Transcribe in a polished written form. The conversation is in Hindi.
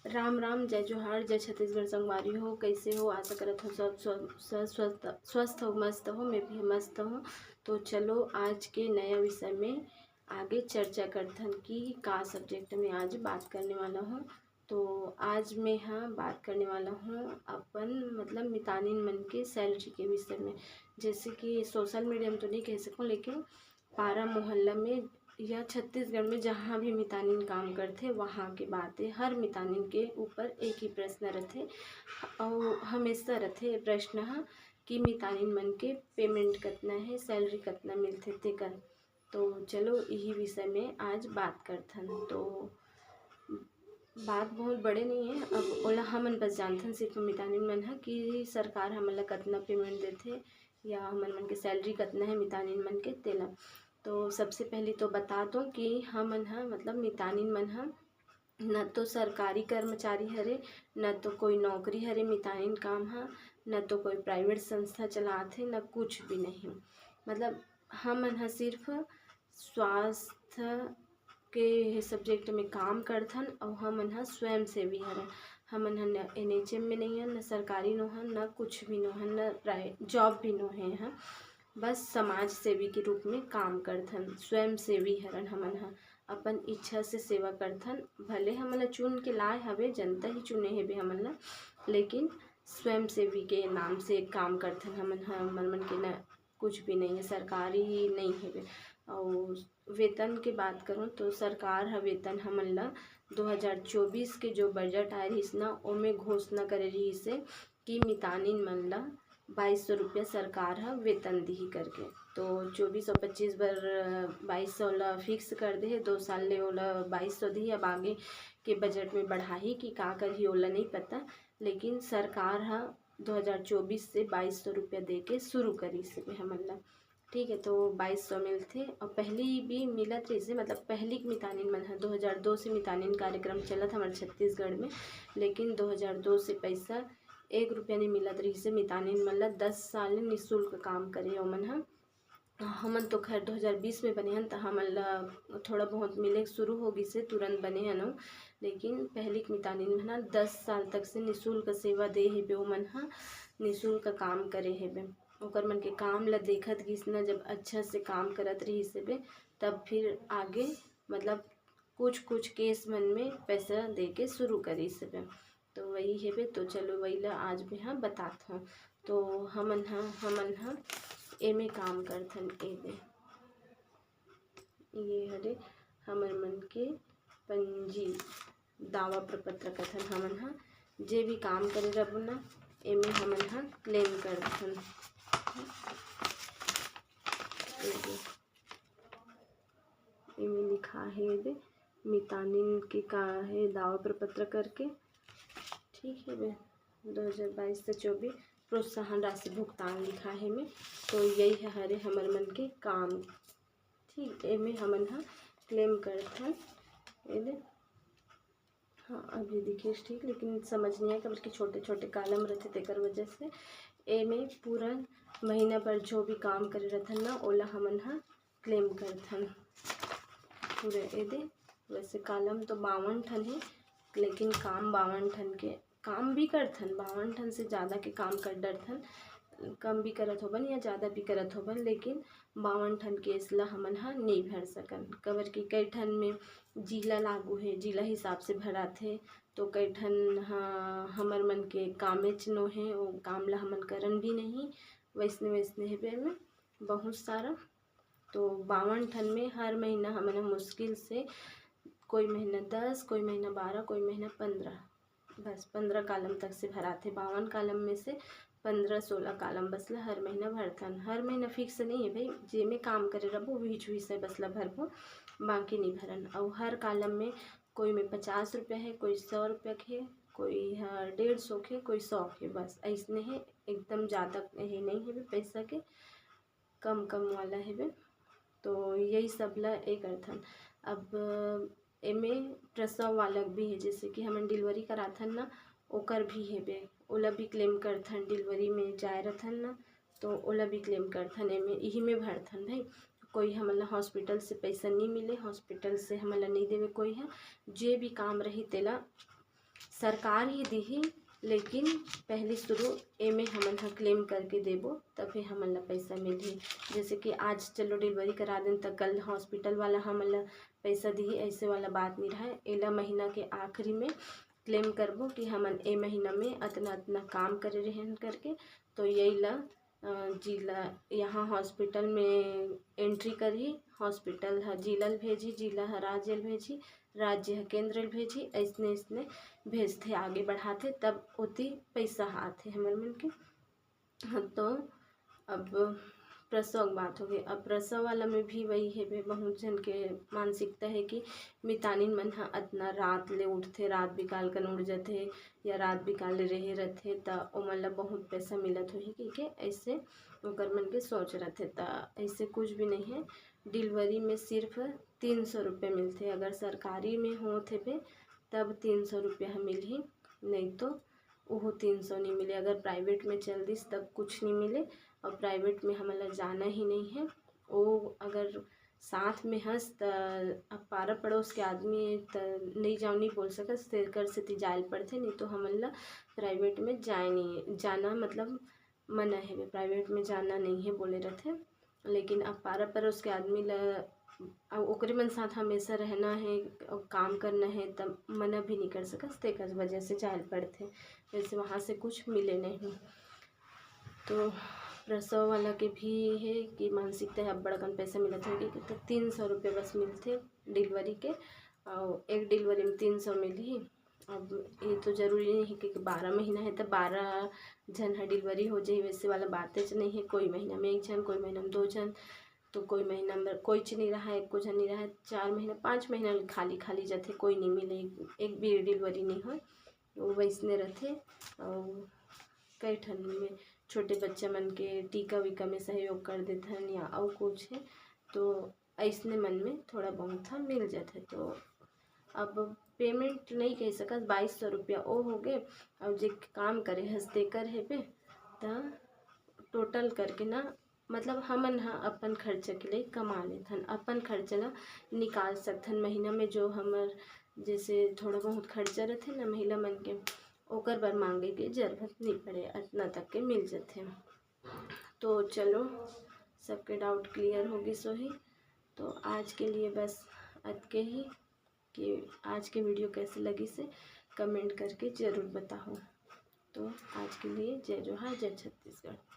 राम राम, जय जोहार, जय छत्तीसगढ़ संगवारी हो। कैसे हो? आशा करत हो सब स्वस्थ हो, मस्त हो। मैं भी मस्त हूँ। तो चलो आज के नया विषय में आगे चर्चा करथन कि का सब्जेक्ट में आज बात करने वाला हूँ। तो आज मैं बात करने वाला हूँ अपन मतलब मितानिन मन के सैलरी के विषय में। जैसे कि सोशल मीडिया में तो नहीं कह सकूँ, लेकिन पारा मोहल्ला में या छत्तीसगढ़ में जहाँ भी मितानिन काम करथे वहाँ के बात है। हर मितानिन के ऊपर एक ही प्रश्न रथे और हमेशा रथे प्रश्न कि मितानिन मन के पेमेंट कितना है, सैलरी कितना मिलथे तेकर। तो चलो यही विषय में आज बात करथन। तो बात बहुत बड़े नहीं है, अब ओला हमन बस जानथन सिर्फ मितानिन मन कि सरकार हमन ला कतना पेमेंट देथे या हमन मन के सैलरी कितना है मितानिन मन के तेला। तो सबसे पहले तो बता दो कि हमन मतलब मितानिन मन न तो सरकारी कर्मचारी हरे, न तो कोई नौकरी हरे। मितानिन काम न तो कोई प्राइवेट संस्था चलाथे, न कुछ भी नहीं। मतलब हमन सिर्फ स्वास्थ्य के सब्जेक्ट में काम करथन और हमन स्वयं सेवी हरन। हमन न NHM में नहीं हन, न सरकारी नो हन, न कुछ भी नो हन, न प्राइवेट जॉब भी नो है। बस समाज सेवी के रूप में काम करथन। स्वयं सेवी हरन हमन अपन इच्छा से सेवा करथन। भले हमन ला चुन के लाए हवे, जनता ही चुने हेबे हमन ला, लेकिन स्वयं सेवी के नाम से काम करथन हमन मन के न कुछ भी नहीं है, सरकारी ही नहीं है। और वेतन के बात करूँ तो सरकार वेतन हमन ला 2024 के जो बजट आए रहीस ना, ओमे घोषणा करे रहीस कि मितानिन मन ला 2200 रुपया सरकार वेतन दी करके। तो 24 और 25 बर 2200 ला फिक्स कर दे है। 2 साल ले ओला 2200 दी। अब आगे के बजट में बढ़ाही कि का करही ओला नहीं पता, लेकिन सरकार 2024 से 2200 रुपया दे के शुरू करिस हमन ला। ठीक है, तो 2200 मिलथे और पहली भी मिलत रही। मतलब पहली मितानिन मन 2002 से मितानिन कार्यक्रम चलत हमारे छत्तीसगढ़ में, लेकिन 2002 से पैसा 1 रुपया नहीं मिलत रही से। मितानिन मन ला 10 साल निःशुल्क काम करे ओमन हमन तो खैर 2020 में बने हन, तो हमन ला थोड़ा बहुत मिले शुरू हो गई से, तुरंत बने हन। लेकिन पहली मितानिन मन 10 साल तक से निःशुल्क सेवा दे हेबे। ओमन निःशुल्क काम करे हेबे। ओकर मन के काम ला देखत गिस ना, जब अच्छा से काम करत रहीस हेबे तब फिर आगे मतलब कुछ कुछ केस मन में पैसा दे के शुरू करिस हेबे। तो वही हेबे। तो चलो वही ला आज मैं बतात हूँ। तो हमन एमे काम करथन। एमे ये हरे हमर मन के पंजी दावा प्रपत्र कथन। हमन जे भी काम करे रहबो ना, एमे हमन क्लेम करथन। एमे लिखा है मितानिन के का है दावा प्रपत्र करके। ठीक है बे, 2022 से 24 प्रोत्साहन राशि भुगतान लिखा है में। तो यही है हरे हमर मन के काम। ठीक, एमे हमन क्लेम करथन। एले अभी दिखिस ठीक, लेकिन समझ नहीं आया बल्कि छोटे छोटे कालम रहते तेकर वजह से। एमे पूरा महीना पर जो भी काम करे रहथन ना, ओला हमन क्लेम करथन पूरे। एदे वैसे कालम तो 52 ठन है, लेकिन काम 52 ठन के काम भी करथन। 52 ठन से ज़्यादा के काम कर डरथन, कम भी करत होबन या ज़्यादा भी करत होबन, लेकिन 52 ठन केस ला हमन नहीं भर सकन। कबर की कई ठन में जिला लागू है, जिला हिसाब से भराथे। तो कई ठन हमर मन के कामेच नो है, वो काम ला हमन करन भी नहीं। वैसने वैसने हेबे में बहुत सारा। तो 52 ठन में हर महीना हमन मुश्किल से कोई महीना 10, कोई महीना 12, कोई महीना 15, बस 15 कालम तक से भराथे। 52 कालम में से 15-16 कालम बसला हर महीना भरथन। हर महीना फिक्स नहीं है भाई, जेमे काम करे रहो बीच विषय बसला भरबो, बाकी नहीं भरन। और हर कालम में कोई में 50 रुपया है, कोई 100 रुपया के, कोई 150 के, कोई 100 के, बस ऐसने है। एकदम ज़्यादा है नहीं है पैसा के, कम कम वाला है। तो यही सब ला एक करथन। अब एमे प्रसव वाला भी है, जैसे कि हमन डिलीवरी कराथन ना, ओकर भी हेबे, ओला भी क्लेम करथन। डिलीवरी में जाए रहथन ना, तो ओला भी क्लेम करथन। एमे यही में भरथन भाई। कोई हमन ला हॉस्पिटल से पैसा नहीं मिले, हॉस्पिटल से हमन ला नहीं देवे कोई है। जे भी काम रही तेला सरकार ही दी, लेकिन पहले शुरू एमे हमन ह क्लेम करके देबो तभी हमन ला पैसा मिलही। जैसे कि आज चलो डिलीवरी करा देन त कल हॉस्पिटल वाला हमन ला पैसा दिही, ऐसे वाला बात नहीं रहा। एला महीना के आखिरी में क्लेम करबो कि हमन ए महीना में अतना अतना काम करे रहेन करके, तो यही ला जिला यहाँ हॉस्पिटल में एंट्री करही। हॉस्पिटल ह जिला ल भेजी, जिला ह राज्य ल भेजी, राज्य ह केंद्र ल भेजी, ऐसने ऐसने भेजथे, आगे बढ़ाथे, तब ओती पैसा आथे हमर मन के। हाँ, तो अब प्रसव की बात हो गई। अब प्रसव वाला में भी वही है, बहुत जन के मानसिकता है कि मितानिन मन ह अतना रात ले उठथे, रात बिकाल कन उठ जाथे या रात बिकाल ले रहे रहथे त ओमन ला बहुत पैसा मिलत होही कहिके ऐसे ओकर मन के सोच रहथे। त ऐसे कुछ भी नहीं है। डिलीवरी में सिर्फ 300 रुपये मिलथे। अगर सरकारी में होत हे तब 300 रुपया मिलही, नहीं तो वो 300 नहीं मिले। अगर प्राइवेट में चल दिस तब कुछ नहीं मिले, और प्राइवेट में हमें जाना ही नहीं है। वो अगर साथ में हंस त अब पारा पड़ोस के आदमी त नहीं जाओ नहीं बोल सकस, तेकर सेती जाए पड़थे, नहीं तो हमन ला प्राइवेट में जाए नहीं जाना मतलब मना है, प्राइवेट में जाना नहीं है बोले रहथे। लेकिन अब पारा पड़ोस के आदमी ला अब ओकरे मन साथ हमेशा रहना है और काम करना है, तब मना भी नहीं कर सकस, तेकर वजह से जाए पड़थे। वैसे वहाँ से कुछ मिले नहीं। तो प्रसव वाला के भी है कि मानसिकता है, अब बड़कन पैसा मिलत होगी तो 300 रुपये बस मिलते डिलीवरी के, और एक डिलीवरी में 300 मिली। अब ये तो ज़रूरी नहीं है कि 12 महीना है तो 12 जन है डिलीवरी हो जाए, वैसे वाला बातें नहीं है। कोई महीना में 1 जन, कोई महीना में 2 जन, तो कोई महीना में कोई नहीं रहा, एक को जन नहीं रहा, 4 महीना 5 महीना खाली खाली जाते, कोई नहीं मिले, एक भी डिलीवरी नहीं हो, वो वैसने रहते। और कई ठन में छोटे बच्चा मन के टीका वीका में सहयोग कर देथन या और कुछ है, तो ऐसने मन में थोड़ा बहुत था मिल जाते। तो अब पेमेंट नहीं कह सकत, 2200 रुपया ओ हो गए। और जे काम करे हंसते कर हेबे त टोटल करके ना, मतलब हमन ह अपन खर्चा के लिए कमा लेथन, अपन खर्चा ला निकाल सकथन महीना में। जो हमर जैसे थोड़ा बहुत खर्चा रहते ना महिला मन के, ओकर बर मांगे के जरूरत नहीं पड़े, इतना तक के मिल जाते। तो चलो सबके डाउट क्लियर होगी सोही। तो आज के लिए बस अतके ही, कि आज के वीडियो कैसे लगी से कमेंट करके ज़रूर बताओ। तो आज के लिए जय जोहार, जय छत्तीसगढ़।